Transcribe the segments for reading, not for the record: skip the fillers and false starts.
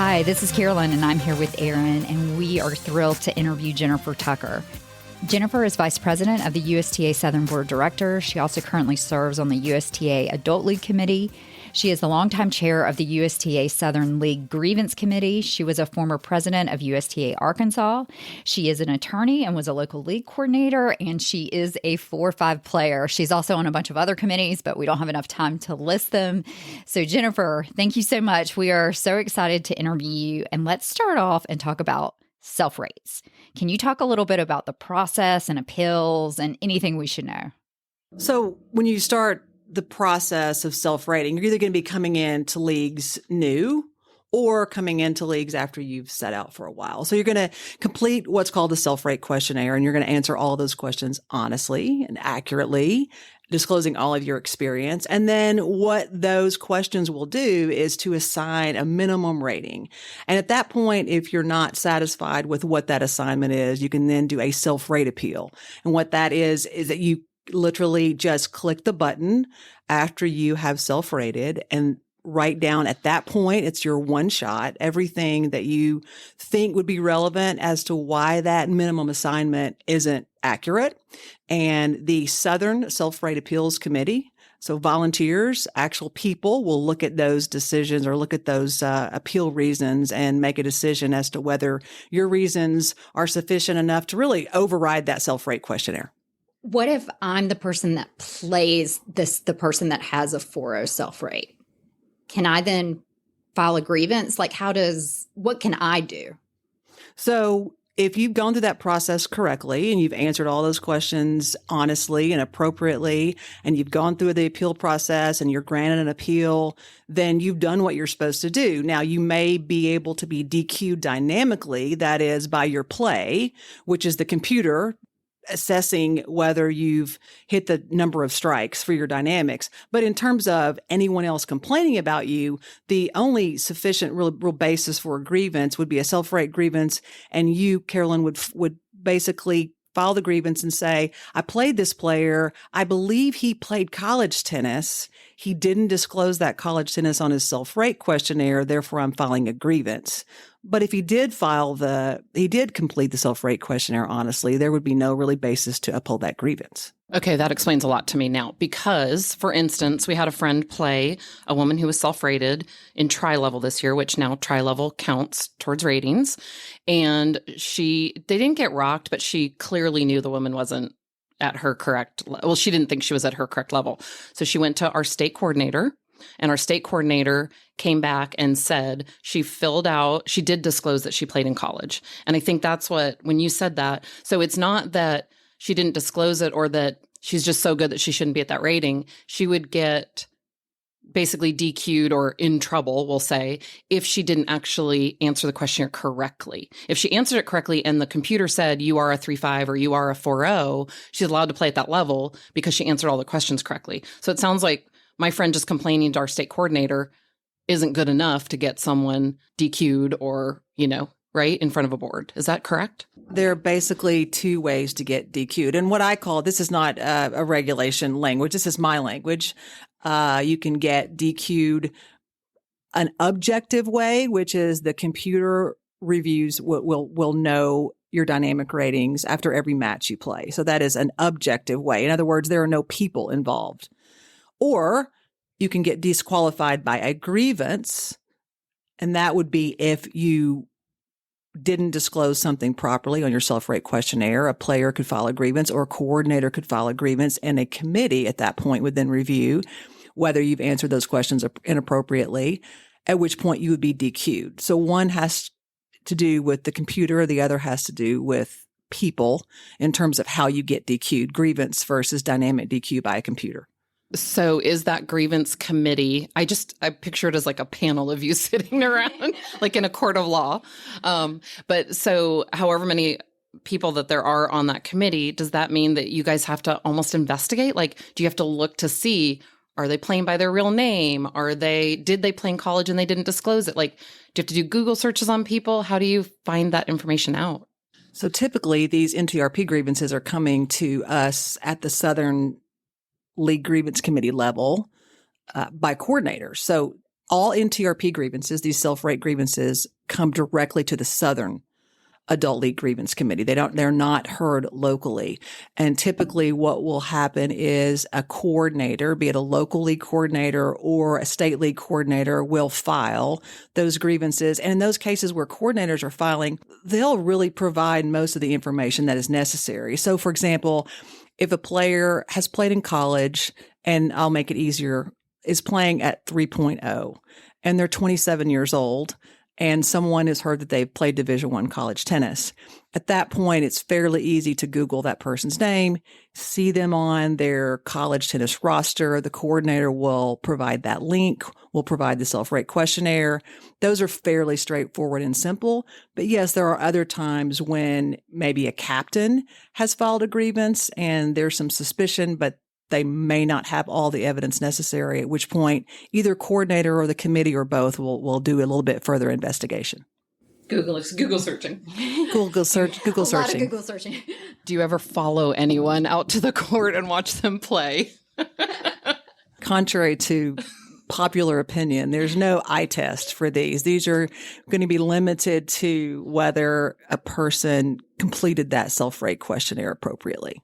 Hi, this is Carolyn, and I'm here with Aaron, and we are thrilled to interview Jenifer Tucker. Jenifer is Vice President of the USTA Southern Board of Directors. She also currently serves on the USTA Adult League Committee. She is the longtime chair of the USTA Southern League Grievance Committee. She was a former president of USTA Arkansas. She is an attorney and was a local league coordinator, and she is a 4-5 player. She's also on a bunch of other committees, but we don't have enough time to list them. So, Jenifer, thank you so much. We are so excited to interview you, and let's start off and talk about self-rates. Can you talk a little bit about the process and appeals and anything we should know? So when you start the process of self-rating, you're either going to be coming into leagues new or coming into leagues after you've set out for a while. So you're going to complete what's called the self-rate questionnaire, and you're going to answer all of those questions honestly and accurately, disclosing all of your experience. And then what those questions will do is to assign a minimum rating. And at that point, if you're not satisfied with what that assignment is, you can then do a self-rate appeal. And what that is that you literally just click the button after you have self-rated and write down at that point, it's your one shot, everything that you think would be relevant as to why that minimum assignment isn't accurate. And the Southern Self-Rate Appeals Committee, so volunteers, actual people, will look at those decisions or look at those appeal reasons and make a decision as to whether your reasons are sufficient enough to really override that self-rate questionnaire. What if I'm the person that plays the person that has a 4.0 self-rate? Can I then file a grievance? Like, what can I do? So if you've gone through that process correctly and you've answered all those questions honestly and appropriately, and you've gone through the appeal process and you're granted an appeal, then you've done what you're supposed to do. Now, you may be able to be DQ'd dynamically, that is by your play, which is the computer assessing whether you've hit the number of strikes for your dynamics. But in terms of anyone else complaining about you, the only sufficient real basis for a grievance would be a self-rate grievance. And you, Carolyn, would basically file the grievance and say, I played this player. I believe he played college tennis. He didn't disclose that college tennis on his self-rate questionnaire. Therefore, I'm filing a grievance. But if he did complete the self-rate questionnaire honestly, there would be no really basis to uphold that grievance. Okay, that explains a lot to me now because, for instance, we had a friend play a woman who was self-rated in tri-level this year, which now tri-level counts towards ratings. And they didn't get rocked, but she clearly knew the woman wasn't at her correct level. Well, she didn't think she was at her correct level. So she went to our state coordinator, and our state coordinator came back and said she did disclose that she played in college. And I think that's when you said that, so it's not that she didn't disclose it or that she's just so good that she shouldn't be at that rating. She would get basically DQ'd or in trouble, we'll say, if she didn't actually answer the questionnaire correctly. If she answered it correctly and the computer said you are a 3.5 or you are a 4.0, she's allowed to play at that level because she answered all the questions correctly. So it sounds like my friend just complaining to our state coordinator isn't good enough to get someone DQ'd or, right in front of a board. Is that correct? There are basically two ways to get DQ'd. And what I call, this is not a regulation language. This is my language. You can get DQ'd an objective way, which is the computer reviews will know your dynamic ratings after every match you play. So that is an objective way. In other words, there are no people involved. Or you can get disqualified by a grievance, and that would be if you didn't disclose something properly on your self-rate questionnaire. A player could file a grievance or a coordinator could file a grievance, and a committee at that point would then review whether you've answered those questions inappropriately, at which point you would be DQ'd. So one has to do with the computer, the other has to do with people in terms of how you get DQ'd, grievance versus dynamic DQ by a computer. So is that grievance committee, I picture it as like a panel of you sitting around, like in a court of law. But so however many people that there are on that committee, does that mean that you guys have to almost investigate? Like, do you have to look to see, are they playing by their real name? Did they play in college and they didn't disclose it? Like, do you have to do Google searches on people? How do you find that information out? So typically these NTRP grievances are coming to us at the Southern League Grievance Committee level by coordinators. So all NTRP grievances, these self-rate grievances, come directly to the Southern Adult League Grievance Committee. They're not heard locally. And typically what will happen is a coordinator, be it a local league coordinator or a state league coordinator, will file those grievances. And in those cases where coordinators are filing, they'll really provide most of the information that is necessary. So for example, if a player has played in college, and I'll make it easier, is playing at 3.0 and they're 27 years old, and someone has heard that they've played Division I college tennis. At that point, it's fairly easy to Google that person's name, see them on their college tennis roster. The coordinator will provide that link, will provide the self-rate questionnaire. Those are fairly straightforward and simple. But yes, there are other times when maybe a captain has filed a grievance and there's some suspicion, but they may not have all the evidence necessary, at which point either coordinator or the committee or both will do a little bit further investigation. Google searching. Google searching. A lot of Google searching. Do you ever follow anyone out to the court and watch them play? Contrary to popular opinion, there's no eye test for these. These are going to be limited to whether a person completed that self-rate questionnaire appropriately.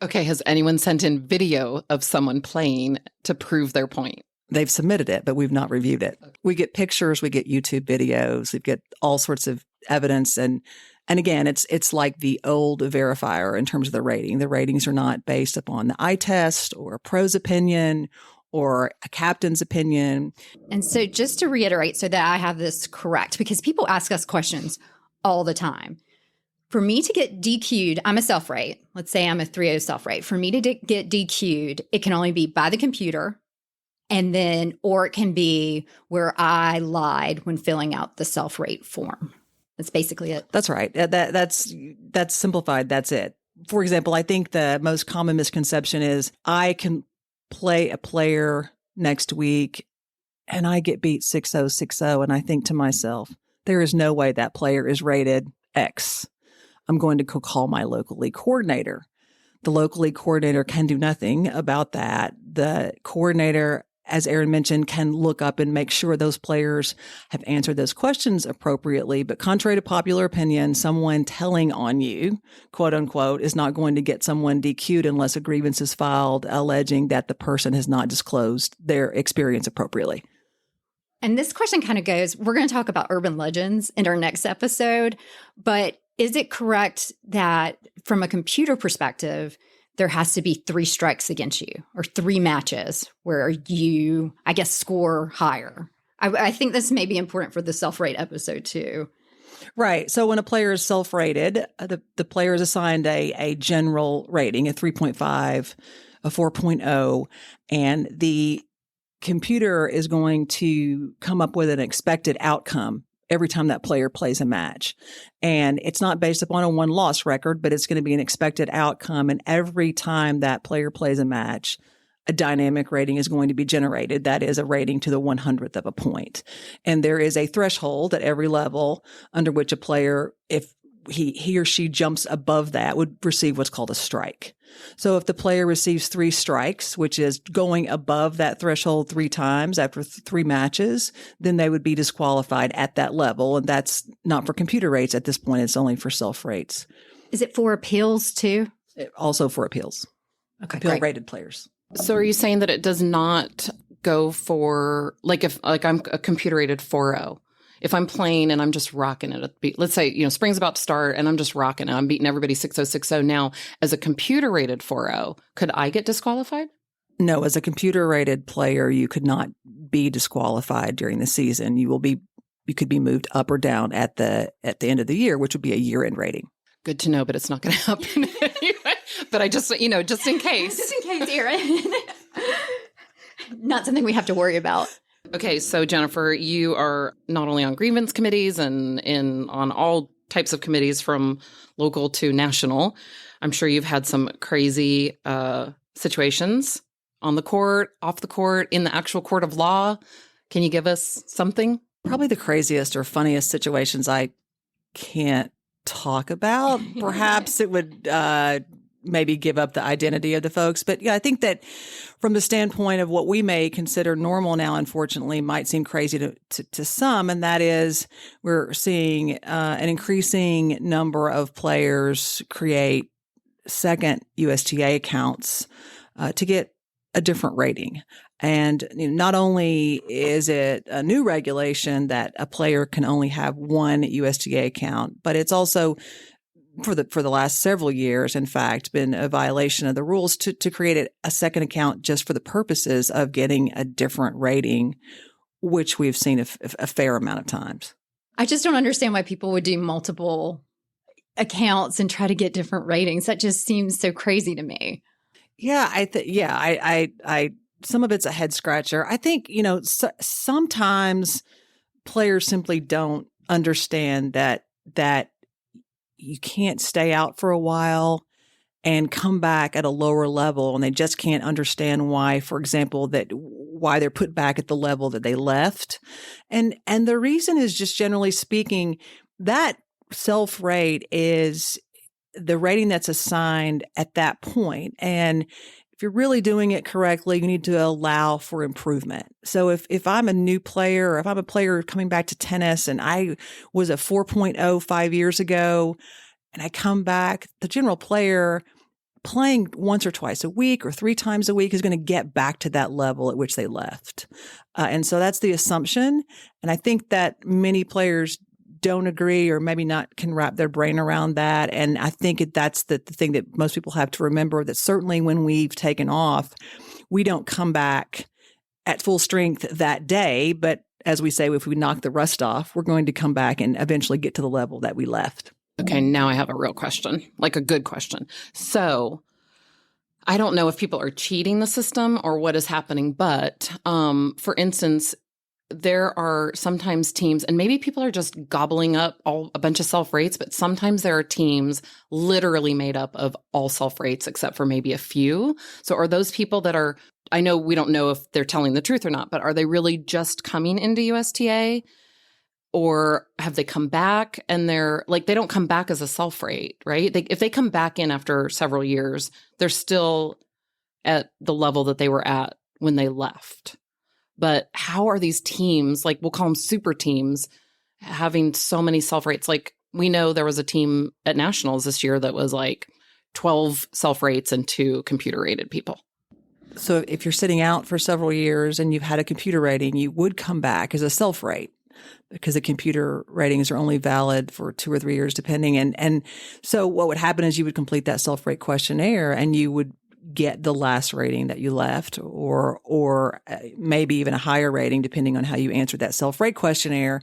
Okay, has anyone sent in video of someone playing to prove their point? They've submitted it, but we've not reviewed it. We get pictures, we get YouTube videos, we get all sorts of evidence. And again, it's like the old verifier in terms of the rating. The ratings are not based upon the eye test or a pro's opinion or a captain's opinion. And so just to reiterate so that I have this correct, because people ask us questions all the time. For me to get DQ'd, I'm a self-rate. Let's say I'm a 3.0 self-rate. For me to get DQ'd, it can only be by the computer, and then, or it can be where I lied when filling out the self-rate form. That's basically it. That's right. That's simplified. That's it. For example, I think the most common misconception is I can play a player next week and I get beat 6-0, 6-0, and I think to myself, there is no way that player is rated X. I'm going to call my local league coordinator. The local league coordinator can do nothing about that. The coordinator, as Aaron mentioned, can look up and make sure those players have answered those questions appropriately. But contrary to popular opinion, someone telling on you, quote unquote, is not going to get someone DQ'd unless a grievance is filed alleging that the person has not disclosed their experience appropriately. And this question kind of goes, we're going to talk about urban legends in our next episode, but is it correct that from a computer perspective, there has to be 3 strikes against you or 3 matches where you, I guess, score higher? I think this may be important for the self-rate episode too. Right. So when a player is self-rated, the player is assigned a general rating, a 3.5, a 4.0, and the computer is going to come up with an expected outcome every time that player plays a match. And it's not based upon a one-loss record, but it's going to be an expected outcome. And every time that player plays a match, a dynamic rating is going to be generated. That is a rating to the 100th of a point. And there is a threshold at every level under which a player, if he or she jumps above that, would receive what's called a strike. So if the player receives 3 strikes, which is going above that threshold 3 times after 3 matches, then they would be disqualified at that level. And that's not for computer rates at this point. It's only for self rates. Is it for appeals too? Also for appeals. Okay, appeal rated players. So are you saying that it does not go for, if I'm a computer rated 4.0, if I'm playing and I'm just rocking it at the beat, let's say, spring's about to start and I'm just rocking it, I'm beating everybody 6-0, 6-0 now, as a computer rated 4.0, could I get disqualified? No, as a computer rated player, you could not be disqualified during the season. You could be moved up or down at the end of the year, which would be a year-end rating. Good to know, but it's not going to happen anyway. But I just, just in case. Just in case, Erin. Not something we have to worry about. Okay, so Jenifer, you are not only on grievance committees and on all types of committees from local to national. I'm sure you've had some crazy situations on the court, off the court, in the actual court of law. Can you give us something? Probably the craziest or funniest situations I can't talk about. Perhaps it would maybe give up the identity of the folks. But yeah, I think that from the standpoint of what we may consider normal now, unfortunately, might seem crazy to some. And that is we're seeing an increasing number of players create second USTA accounts to get a different rating. And not only is it a new regulation that a player can only have one USTA account, but it's also for the last several years, in fact, been a violation of the rules to create a second account just for the purposes of getting a different rating, which we've seen a fair amount of times. I just don't understand why people would do multiple accounts and try to get different ratings. That just seems so crazy to me. Yeah, I some of it's a head scratcher. I think, sometimes players simply don't understand that you can't stay out for a while and come back at a lower level, and they just can't understand why, for example, why they're put back at the level that they left. And the reason is just generally speaking, that self-rate is the rating that's assigned at that point. And if you're really doing it correctly, you need to allow for improvement. So if I'm a new player, or if I'm a player coming back to tennis and I was a 4.0 5 years ago and I come back, the general player playing once or twice a week or 3 times a week is going to get back to that level at which they left. And so that's the assumption. And I think that many players don't agree, or maybe not can wrap their brain around that. And I think that's the thing that most people have to remember, that certainly when we've taken off, we don't come back at full strength that day. But as we say, if we knock the rust off, we're going to come back and eventually get to the level that we left. Okay, now I have a real question, like a good question. So I don't know if people are cheating the system or what is happening, but for instance, there are sometimes teams, and maybe people are just gobbling up a bunch of self-rates, but sometimes there are teams literally made up of all self-rates except for maybe a few. So are those people that are, I know we don't know if they're telling the truth or not, but are they really just coming into USTA? Or have they come back and they don't come back as a self-rate, right? If they come back in after several years, they're still at the level that they were at when they left. But how are these teams, like we'll call them super teams, having so many self-rates? Like we know there was a team at Nationals this year that was like 12 self-rates and 2 computer-rated people. So if you're sitting out for several years and you've had a computer rating, you would come back as a self-rate, because the computer ratings are only valid for 2 or 3 years depending. And so what would happen is you would complete that self-rate questionnaire and you would get the last rating that you left, or maybe even a higher rating depending on how you answered that self-rate questionnaire.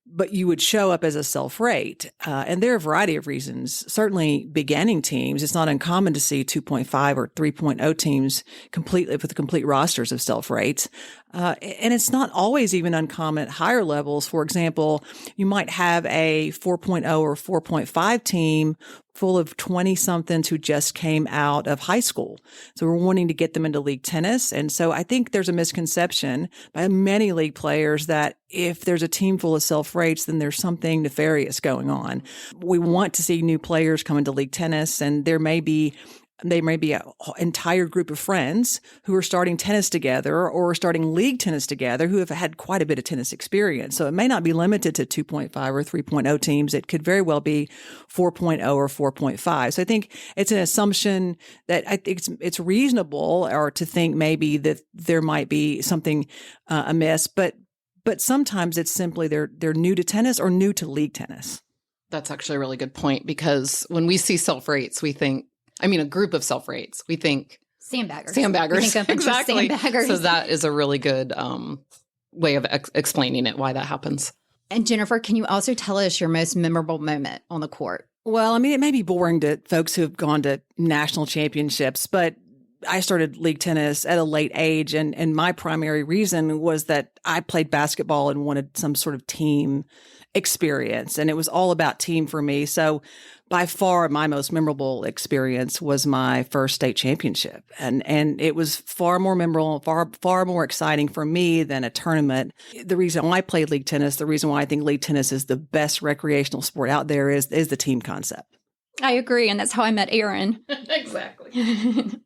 But you would show up as a self-rate. And there are a variety of reasons. Certainly beginning teams, it's not uncommon to see 2.5 or 3.0 teams completely with complete rosters of self-rates. And it's not always even uncommon at higher levels. For example, you might have a 4.0 or 4.5 team full of 20-somethings who just came out of high school. So we're wanting to get them into league tennis. And so I think there's a misconception by many league players that if there's a team full of self-rates, then there's something nefarious going on. We want to see new players come into league tennis, and they may be an entire group of friends who are starting tennis together or starting league tennis together who have had quite a bit of tennis experience. So it may not be limited to 2.5 or 3.0 teams. It could very well be 4.0 or 4.5. So I think it's an assumption that I think it's reasonable, or to think maybe that there might be something amiss, but sometimes it's simply they're new to tennis or new to league tennis. That's actually a really good point, because when we see self-rates, we think, a group of self-rates, we think sandbaggers. We think a bunch of sandbaggers. So that is a really good way of explaining it, why that happens. And Jenifer, can you also tell us your most memorable moment on the court? Well, it may be boring to folks who have gone to national championships, but I started league tennis at a late age, and my primary reason was that I played basketball and wanted some sort of team experience, and it was all about team for me. So by far my most memorable experience was my first state championship, and it was far more memorable, far more exciting for me than a tournament. The reason why I played league tennis, the reason why I think league tennis is the best recreational sport out there is the team concept. I agree, and that's how I met Aaron. Exactly.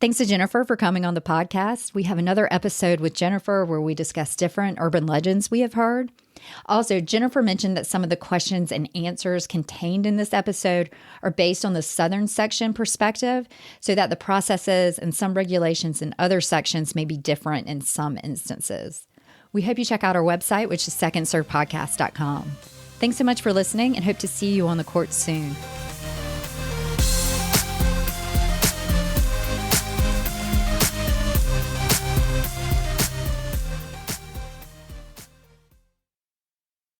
Thanks to Jenifer for coming on the podcast. We have another episode with Jenifer where we discuss different urban legends we have heard. Also, Jenifer mentioned that some of the questions and answers contained in this episode are based on the Southern section perspective, so that the processes and some regulations in other sections may be different in some instances. We hope you check out our website, which is secondservepodcast.com. Thanks so much for listening, and hope to see you on the court soon.